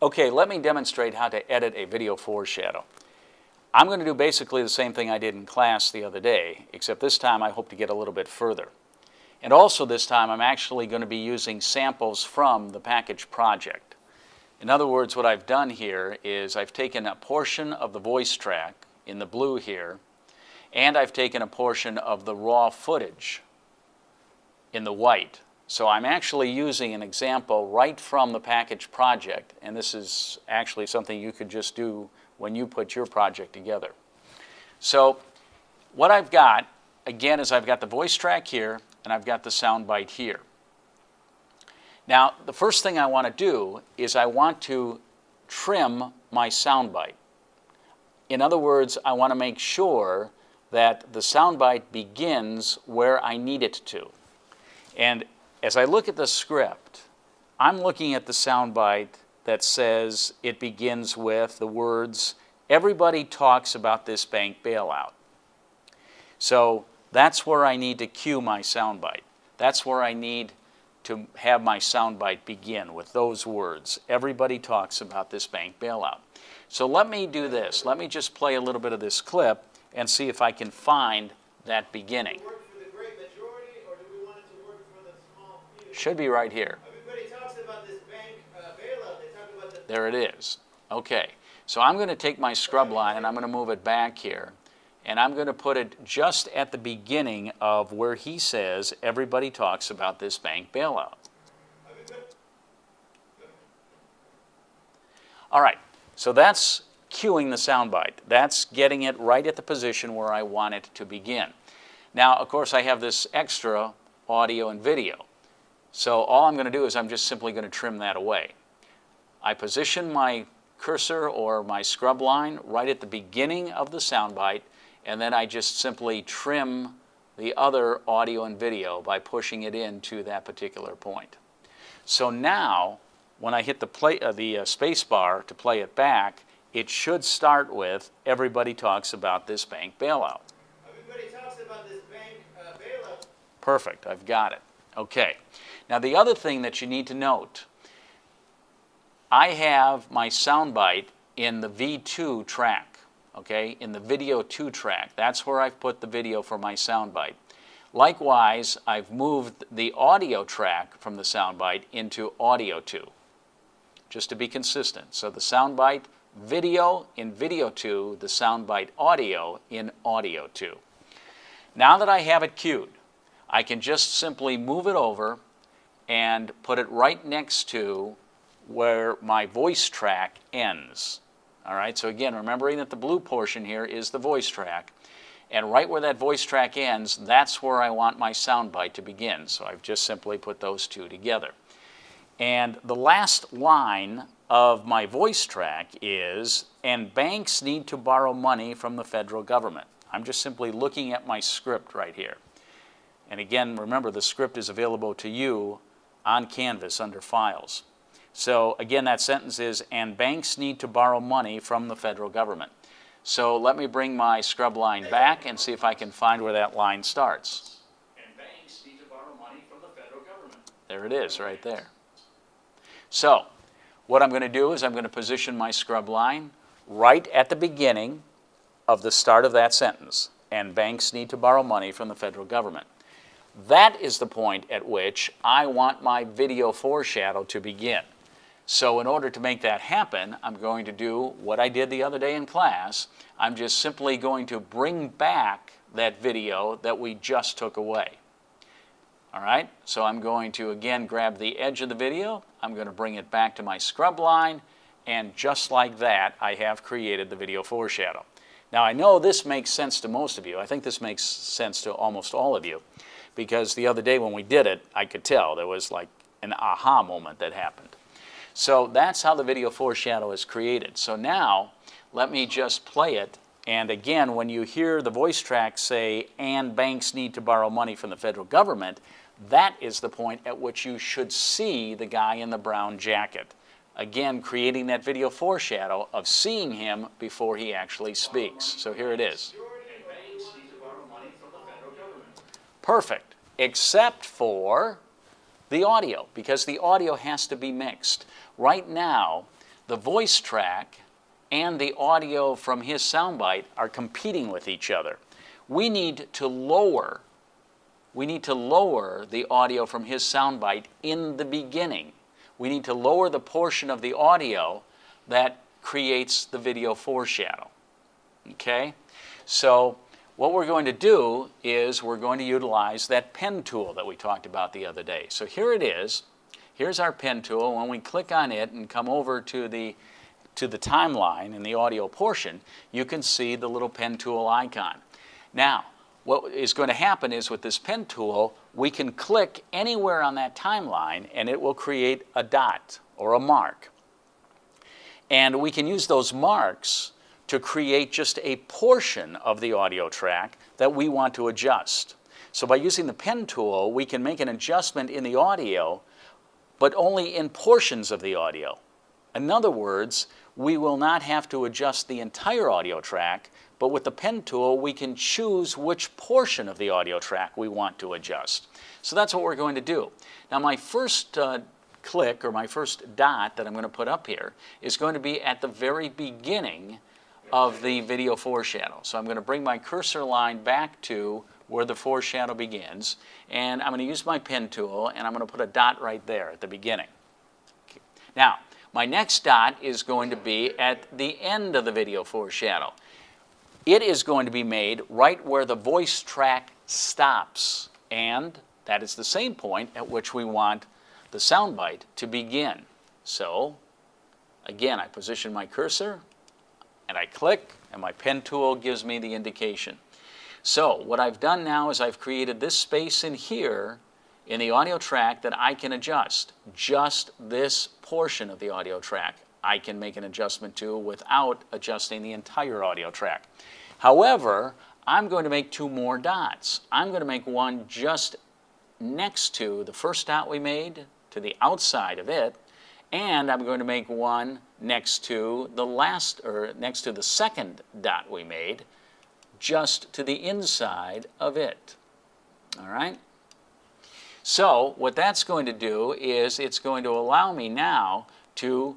Okay, let me demonstrate how to edit a video foreshadow. I'm going to do basically the same thing I did in class the other day, except this time I hope to get a little bit further. And also this time I'm actually going to be using samples from the package project. In other words, what I've done here is I've taken a portion of the voice track in the blue here, and I've taken a portion of the raw footage in the white. So I'm actually using an example right from the package project, and this is actually something you could just do when you put your project together. So what I've got, again, is I've got the voice track here, and I've got the sound bite here. Now, the first thing I want to do is I want to trim my sound bite. In other words, I want to make sure that the sound bite begins where I need it to. And as I look at the script, I'm looking at the soundbite that says it begins with the words, "Everybody talks about this bank bailout." So that's where I need to cue my soundbite. That's where I need to have my soundbite begin, with those words. Everybody talks about this bank bailout. So let me do this. Let me just play a little bit of this clip and see if I can find that beginning. Should be right here. Everybody talks about this bank bailout. They talk about the... There it is. Okay. So I'm going to take my scrub line and I'm going to move it back here. And I'm going to put it just at the beginning of where he says, everybody talks about this bank bailout. All right. So that's cueing the soundbite. That's getting it right at the position where I want it to begin. Now, of course, I have this extra audio and video. So all I'm going to do is I'm just simply going to trim that away. I position my cursor or my scrub line right at the beginning of the soundbite, and then I just simply trim the other audio and video by pushing it into that particular point. So now, when I hit the space bar to play it back, it should start with, everybody talks about this bank bailout. Everybody talks about this bank bailout. Perfect, I've got it. Okay. Now the other thing that you need to note, I have my soundbite in the V2 track, okay, in the video 2 track. That's where I've put the video for my soundbite. Likewise, I've moved the audio track from the soundbite into audio 2, just to be consistent. So the soundbite video in video 2, the soundbite audio in audio 2. Now that I have it cued, I can just simply move it over and put it right next to where my voice track ends. All right, so again, remembering that the blue portion here is the voice track, and right where that voice track ends, that's where I want my soundbite to begin. So I've just simply put those two together. And the last line of my voice track is, "And banks need to borrow money from the federal government." I'm just simply looking at my script right here. And again, remember, the script is available to you on Canvas under Files. So again, that sentence is, "And banks need to borrow money from the federal government." So let me bring my scrub line back and see if I can find where that line starts. "And banks need to borrow money from the federal government." There it is, right there. So what I'm going to do is I'm going to position my scrub line right at the beginning of the start of that sentence. "And banks need to borrow money from the federal government." That is the point at which I want my video foreshadow to begin. So in order to make that happen, I'm going to do what I did the other day in class. I'm just simply going to bring back that video that we just took away. All right, so I'm going to again grab the edge of the video. I'm going to bring it back to my scrub line, and just like that, I have created the video foreshadow. Now I know this makes sense to most of you. I think this makes sense to almost all of you, because the other day when we did it, I could tell there was like an aha moment that happened. So that's how the video foreshadow is created. So now let me just play it. And again, when you hear the voice track say, "And banks need to borrow money from the federal government," that is the point at which you should see the guy in the brown jacket. Again, creating that video foreshadow of seeing him before he actually speaks. So here it is. Perfect, except for the audio, because the audio has to be mixed. Right now, the voice track and the audio from his soundbite are competing with each other. We need to lower the audio from his soundbite in the beginning. We need to lower the portion of the audio that creates the video foreshadow. Okay? So what we're going to do is we're going to utilize that pen tool that we talked about the other day. So here it is. Here's our pen tool. When we click on it and come over to the timeline in the audio portion, you can see the little pen tool icon. Now, what is going to happen is with this pen tool, we can click anywhere on that timeline and it will create a dot or a mark. And we can use those marks to create just a portion of the audio track that we want to adjust. So by using the pen tool, we can make an adjustment in the audio, but only in portions of the audio. In other words, we will not have to adjust the entire audio track, but with the pen tool, we can choose which portion of the audio track we want to adjust. So that's what we're going to do. Now my first click, or my first dot that I'm going to put up here, is going to be at the very beginning of the video foreshadow. So I'm going to bring my cursor line back to where the foreshadow begins, and I'm going to use my pen tool, and I'm going to put a dot right there at the beginning. Okay. Now, my next dot is going to be at the end of the video foreshadow. It is going to be made right where the voice track stops, and that is the same point at which we want the soundbite to begin. So, again, I position my cursor, and I click, and my pen tool gives me the indication. So what I've done now is I've created this space in here in the audio track that I can adjust. Just this portion of the audio track I can make an adjustment to without adjusting the entire audio track. However, I'm going to make two more dots. I'm going to make one just next to the first dot we made, to the outside of it, and I'm going to make one next to the second dot we made, just to the inside of it. All right? So what that's going to do is it's going to allow me now to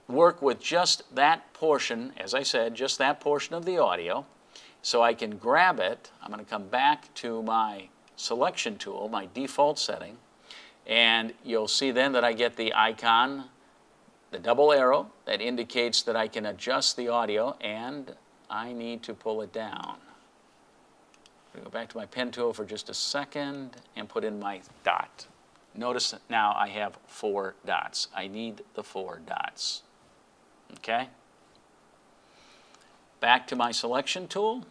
work with just that portion, as I said, just that portion of the audio. So I can grab it. I'm going to come back to my selection tool, my default setting, and you'll see then that I get the icon, the double arrow that indicates that I can adjust the audio, and I need to pull it down. Go back to my pen tool for just a second and put in my dot. Notice now I have 4 dots. I need the 4 dots. Okay? Back to my selection tool,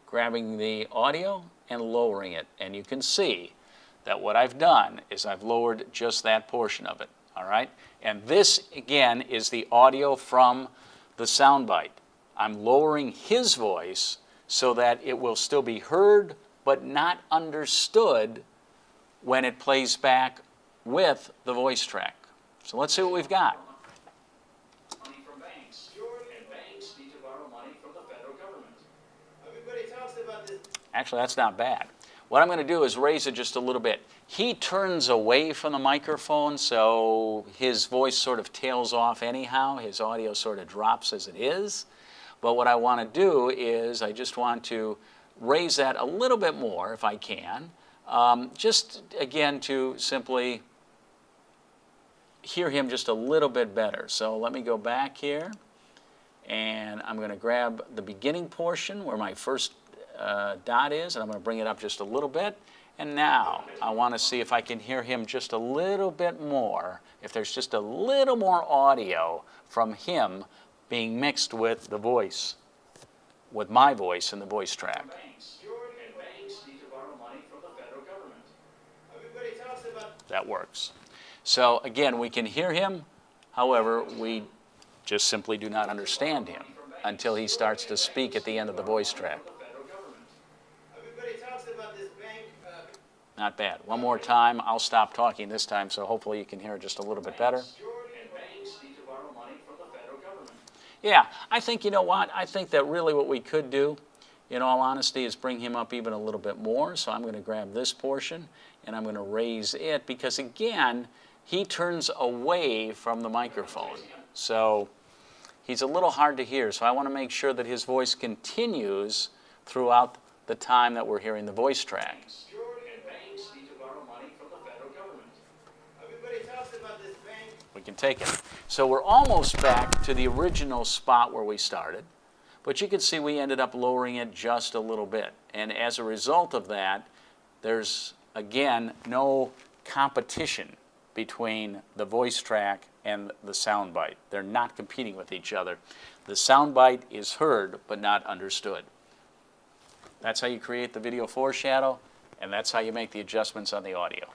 grabbing the audio and lowering it. And you can see that what I've done is I've lowered just that portion of it. All right? And this, again, is the audio from the soundbite. I'm lowering his voice so that it will still be heard but not understood when it plays back with the voice track. So let's see what we've got. Money from banks, and banks need to borrow money from the federal government. Everybody talks about this. Actually, that's not bad. What I'm going to do is raise it just a little bit. He turns away from the microphone, so his voice sort of tails off anyhow. His audio sort of drops as it is. But what I want to do is I just want to raise that a little bit more if I can, just again to simply hear him just a little bit better. So let me go back here, and I'm going to grab the beginning portion where my first dot is, and I'm going to bring it up just a little bit. And now I want to see if I can hear him just a little bit more, if there's just a little more audio from him being mixed with the voice, with my voice in the voice track. Banks, and banks need to borrow money from the federal government. Everybody talks about. That works. So again, we can hear him, however, we just simply do not understand him until he starts to speak at the end of the voice track. Everybody talks about this bank. Not bad. One more time. I'll stop talking this time, so hopefully you can hear it just a little bit better. And banks need to borrow money from the federal government. Yeah, I think, you know what? I think that really what we could do, in all honesty, is bring him up even a little bit more. So I'm going to grab this portion, and I'm going to raise it, because again, he turns away from the microphone. So he's a little hard to hear. So I want to make sure that his voice continues throughout the time that we're hearing the voice track. And banks need to borrow money from the federal government. Everybody talks about this bank. We can take it. So we're almost back to the original spot where we started. But you can see we ended up lowering it just a little bit. And as a result of that, there's, again, no competition between the voice track and the soundbite. They're not competing with each other. The soundbite is heard but not understood. That's how you create the video foreshadow, and that's how you make the adjustments on the audio.